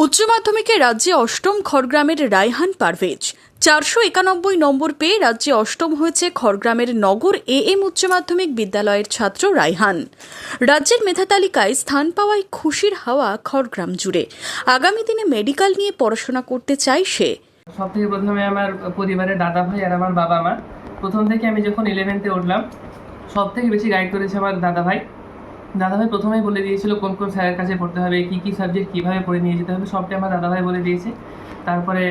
উচ্চ মাধ্যমিকে রাজ্যে অষ্টম খড়গ্রামের রায়হান পারভেজ 491 নম্বর পেয়ে রাজ্যে অষ্টম হয়েছে খড়গ্রামের নগর এএম উচ্চ মাধ্যমিক বিদ্যালয়ের ছাত্র রায়হান। রাজ্যের মেধা তালিকায় স্থান পাওয়ায় খুশির হাওয়া খড়গ্রাম জুড়ে। আগামী দিনে মেডিকেল নিয়ে পড়াশোনা করতে চায় সে। সবথেকে প্রথমে আমার পরিবারের দাদা ভাই আর আমার বাবা মা। প্রথম থেকে আমি যখন 11th উঠলাম সব থেকে বেশি গাইড করেছে আমার দাদা ভাই প্রথমেই বলে দিয়েছিল কোন কোন স্যারের কাছে পড়তে হবে, কী সাবজেক্ট কীভাবে পড়ে নিয়ে যেতে হবে, সবটাই আমার দাদা ভাই বলে দিয়েছে। তারপরে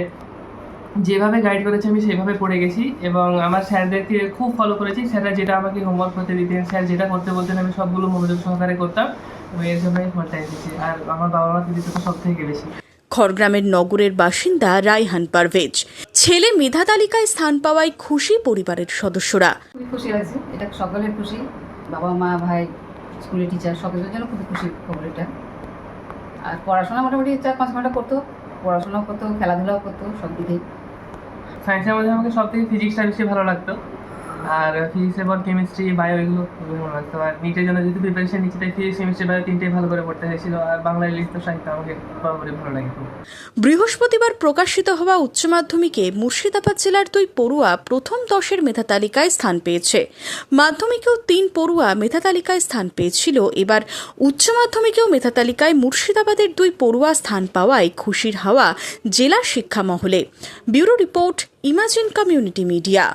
যেভাবে গাইড করেছে আমি সেভাবে পড়ে গেছি এবং আমার স্যারদেরকে খুব ফলো করেছি। স্যাররা যেটা আমাকে হোমওয়ার্ক করতে দিতেন, স্যার যেটা করতে বলতেন আমি সবগুলো মনোযোগ সহকারে করতাম এবং এর জন্যই পড়তে এসেছি। আর আমার বাবা মা দিদি তো সব থেকে বেশি। খড়গ্রামের নগরের বাসিন্দা রায়হান পারভেজ। ছেলে মেধা তালিকায় স্থান পাওয়ায় খুশি পরিবারের সদস্যরা। খুবই খুশি লাগছে, এটা সকলের খুশি, বাবা মা ভাই স্কুলের টিচার সকলের জন্য খুবই খুশি খবর এটা। আর পড়াশোনা মোটামুটি 4-5 ঘন্টা করতো, পড়াশোনাও করতো, খেলাধুলাও করতো, সব দিকেই। সায়েন্সের মধ্যে আমাকে সব থেকে ফিজিক্সটা বেশি ভালো লাগতো, আর ফিজিক্সের পর কেমিস্ট্রি বায়ো এগুলো খুবই ভালো লাগতো। আর নিটের জন্য যেহেতু প্রিপারেশন নিচ্ছে তাই ফিজিক্স কেমিস্ট্রি বায়ো তিনটেই ভালো করে পড়তে হয়েছিল। আর বাংলা ইংলিশ তো সাহিত্য আমাকে বরাবরই ভালো লাগে। বৃহস্পতিবার প্রকাশিত হওয়া উচ্চ মাধ্যমিকে মুর্শিদাবাদ জেলার 2 পড়ুয়া প্রথম 10-এর মেধা তালিকায় স্থান পেয়েছে। মাধ্যমিকেও 3 পড়ুয়া মেধা তালিকায় স্থান পেয়েছিল। এবার উচ্চ মাধ্যমিকেও মেধা তালিকায় মুর্শিদাবাদের 2 পড়ুয়া স্থান পাওয়ায় খুশির হাওয়া জেলা শিক্ষা মহলে। Bureau report, imagine community media.